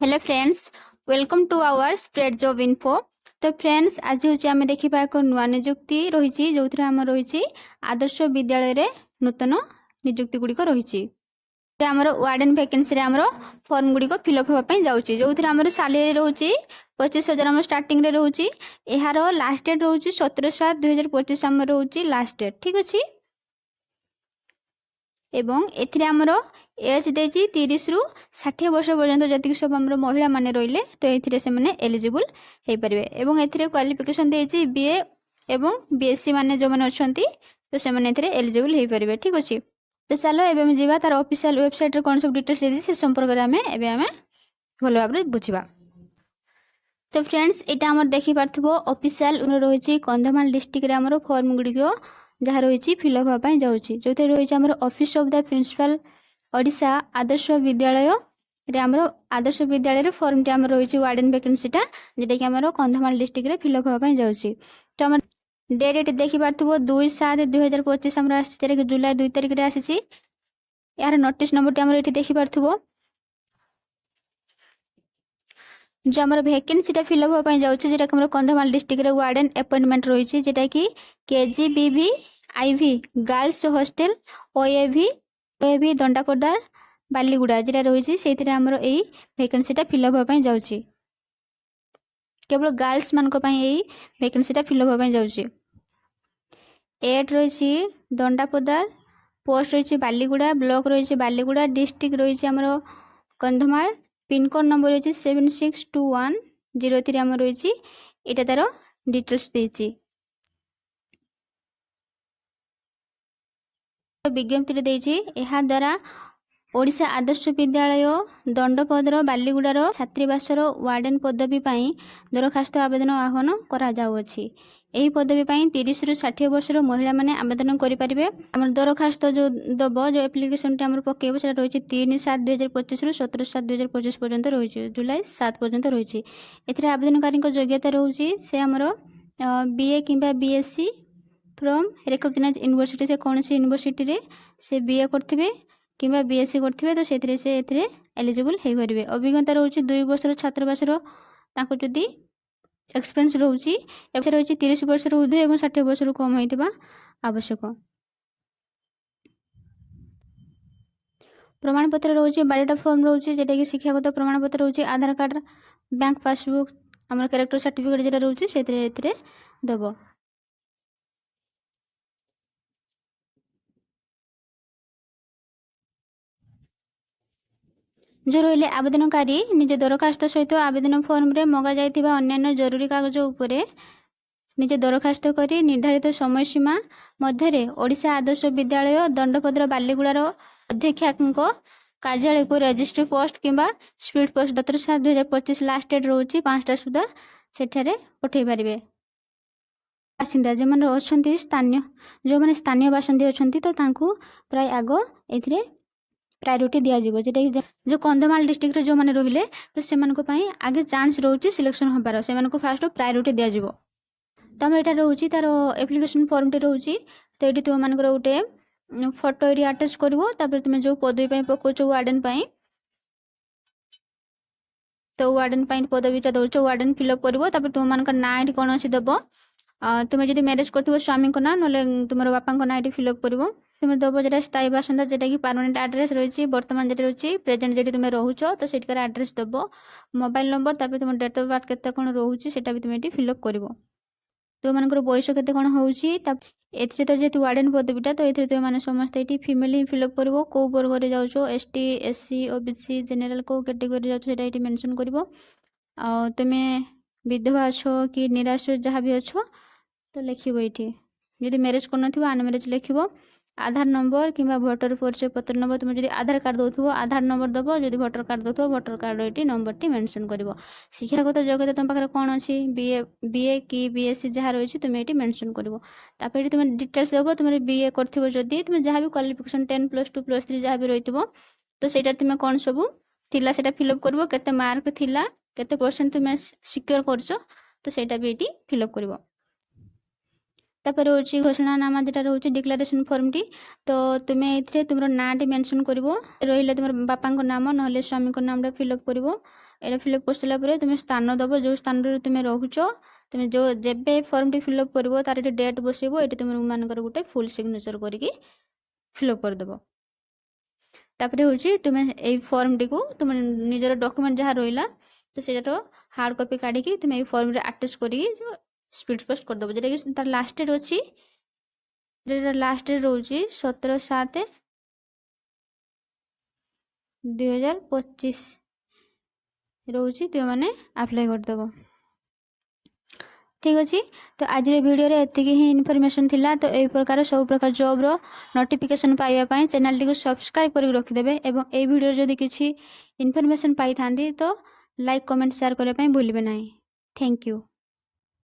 Hello friends, welcome to our spread job info. तो friends, आज हूँ आम देखा एक नुआ निजुक्ति रही जो आम रही आदर्श विद्यालय रे नूतन निजुक्ति गुड़िक रही आमर वार्डन वैकेंसी रे आमर फॉर्म गुड़िक फिलअप होगापी जाऊँगी जो आमर सालेरी रोचे 25,000 आम स्टार्टिंग रे रोचे। यार लास्ट डेट रोचे 17/7/2025 आम रोचे लास्ट डेट। ठीक अच्छे। एवं एथिरे आमर एज देजी 30 रु 60 वर्ष पर्यंत जति सब आमर महिला माने रहिले तो एथिरे से माने एलिजिबल हे परिबे। एवं एथिरे क्वालिफिकेशन देजी बीए एवं बीएससी माने जो माने अछंती तो से माने एथिरे एलिजिबल हे परिबे। ठीक अछि। तो चलो एबे हम जीवा तार ऑफिशियल वेबसाइट रे कोन सब डिटेल्स देदी से संपर्क रे हमें एबे हमें भलो भाबरे बुझिबा। तो फ्रेंड्स, एटा हमर देखि पारथबो ऑफिशियल रहिछि कंधमाल डिस्ट्रिक्ट रे हमर फॉर्म गुडिको जहाँ रही फिलअप होगापी जाऊँगी जो रही आमर office of the principal Odisha Adarsha Vidyalaya आमर आदर्श विद्यालय फॉर्म टी आम रही वार्डन वैकेंसीटा जोटा कि आमर कंधमाल डिस्ट्रिक्ट रे फिलअप होगापी जाऊँगी। तो आम डेट देखि पारथबो 2/7/2025 आमर आसी जुलाई 2 तारिख रे आसी। यार नोटिस नंबर टी आमर एठी देखि पारथबो जो आमर वैकेंसीटा फिलअप होगापी जाऊँगी जोटा कि आमर कंधमाल डिस्ट्रिक्ट रे वार्डन अपॉइंटमेंट रही जोटा कि KGBV IV girls hostel OAV Dandapadar Baliguda जेटा रही से आमर यही वैकेंसीटा फिलअप होगापी जाऊँगी। केवल गर्ल्स मान वैकेंसीटा फिलअप होगापी जाऊँगी। एड रही दंडापदार पोस्ट रही बालीगुड़ा ब्लॉक रही बालीगुड़ा डिस्ट्रिक्ट रही आमर कंधमाल पिनकोड नंबर रही 762103 आम रही यहाँ तार डिटेल्स देती विज्ञप्ति देती यह द्वारा ओडिशा आदर्श विद्यालय दंडपदर बालीगुड़ार छात्रीवासर वार्डन पदवी पाई दरखास्त आवेदन आह्वान करा जाउछि। एही पदवी पाई 30 रु 60 वर्षर महिला माने आवेदन करि परिबे। हमर दरखास्त जो दब जो एप्लिकेशन टे हमर पकेबो से रहिछि 3/7/2025 रु 17/7/2025 पर्यंत रहिछि जुलाई 7 पर्यंत रहिछि। एथिरे आवेदनकारी को योग्यता रहुछि से हमर बीए किंबा बीएससी फ्रॉम रिकॉग्नाइज यूनिवर्सिटी से कौन सी यूनिवर्सिटी रे से बीए करथिबे किंबा बीएससी करथिबे तो सेथिरे से एथिरे एलिजिबल हे परिबे। अभिज्ञता रहउछि 2 वर्षर छात्रवासर ताको जदी एक्सपीरियंस रहउछि एबे रहउछि 30 वर्षर ऊर्ध्व एवं 60 वर्षर कम होइतिबा आवश्यक। प्रमाण पत्र रहउछि 12टा फॉर्म रहउछि जेटा कि शिक्षागत प्रमाण पत्र रहउछि आधार कार्ड बैंक पासबुक हमर कैरेक्टर सर्टिफिकेट जेटा रहउछि सेथिरे एथिरे दबो। जो रहिले आवेदनकारी निज दरखास्त सहित आवेदन फॉर्म रे मगा जाइथिबा अन्यान्य जरूरी कागज उपरे निज दरखास्त करी निर्धारित समय सीमा मध्य ओडिशा आदर्श विद्यालय दंडपद्र बालीगुड़ार अध्यक्षांक कार्यालय को रजिस्ट्री पोस्ट किंबा स्पीड पोस्ट 17/7/2025 लास्ट डेट रोचे 5टा सुधा सेठारे पठेई पारिबे। बासिंदा जो माने अछंती स्थानीय जो माने स्थानीय बासिंदा अछंती तो तांकू प्राय आगो एथिरे प्रायोरिटी दिया जिवो जेटा कि जो कंधमाल डिस्ट्रिक्ट रे जो माने रहिले तो सेमान को पई आगे चांस रहउची सिलेक्शन होबार सेमान को फास्ट प्रायोरिटी दिया जिवो। तो हम एटा रहउची तार एप्लिकेशन फॉर्म टे रहउची तो एटी तुम मान गोटे फोटो एटी अटैच करबो तापर तुम जो पदवी पई पकोचो वार्डन पई तो वार्डन पई पदवीटा दउचो वार्डन फिलअप करबो तापर तुम मान ना एटी कोन अछि दबो। तुम जदि मैरिज करथिबो स्वामी को ना नले तुमर बापा को ना एटी फिलअप करबो। तुम दबो जेटा स्थायी बासिंदा जेटा कि परमानेंट एड्रेस रही वर्तमान जेटा रही प्रेजेंट जेटी तुम रोचो तो सेटिकार एड्रेस दबो मोबाइल नंबर तापर तुम डेट ऑफ बर्थ केते कोन रहउची सेटा भी तुम एटी फिलअप करबो। तो मानकर बयस केते कोन होउची एथिरे तो जेतु वार्डन पदवीटा तो एथिरे तो माने समस्त एटी फीमेल ही फिलअप करबो को वर्ग रे जाउछो एसटी एससी ओबीसी जनरल को कैटेगरी जाउछो सेटा एटी मेंशन करबो। आ तुमे विधवा अछो कि निराश्रित जहाँ भी अछो तो लिखिबो एटी जदि मैरिज करनथिबो अनमैरिज लिखिबो। आधार नंबर किंबा भोटर परिचय पत्र नंबर तुम जदि आधार कार्ड दउथबो आधार नंबर दबो जदि भोटर कार्ड दउथबो भोटर कार्ड एटी नंबर टी मेंशन करबो। शिक्षागत योग्यता तुम पाखरे कोन अछि बीए कि बीएससी जहाँ रही तुम एटी मेंशन करबो। तापर तुम डिटेल्स दबो तुम बीए करथिबो जदि तुम जहाँ भी क्वालिफिकेशन 10+2+3 जहाँ भी रहितबो तो सेटा तुम कोन सबु थिला सेटा फिलअप करबो केते मार्क थिला केते परसेंट तुम सिक्योर करछो तो सेटा भी एटी फिलअप करबो। तापर रोची घोषणानामा जेटा रोची डिक्लेरेशन फॉर्म टी तो तुमे एथिरे तुमरो नाटी मेंशन करबो रहिले तुमर बापा को नाम नहले स्वामी को नामटा फिलअप करबो। এটা ফিলअप कर सारा पर तुम स्थान दब जो स्थान तुम रोच तुम जो जेबे फॉर्म टी फिलअप कर तार डेट बसइब ये तुम मानकर गोटे फुल सिग्नेचर करके फिलअप करदेव तापर हूँ तुम ये फॉर्म टी को तुम निजर डॉक्यूमेंट जहाँ रहा तो से हार्ड कॉपी काढ़ी तुम ये फॉर्म रे अटैच करी स्पीड पोस्ट करदेव जोटा कि तार लास्ट डेट अच्छी लास्ट डेट रोचे 17/7/2025 रोचे तुम मैंने अप्लाई करदेव ठीक अच्छे। तो आज वीडियो रे एतिक ही इनफॉरमेशन थिला। तो यही प्रकार सब प्रकार जॉब रो नोटिफिकेशन पाइबा चैनल टी को सब्सक्राइब कर रखिदेवे एवं ए वीडियो जदि किसी इनफॉरमेशन पाई था तो लाइक कमेंट शेयर करने भूलिए ना। Thank you.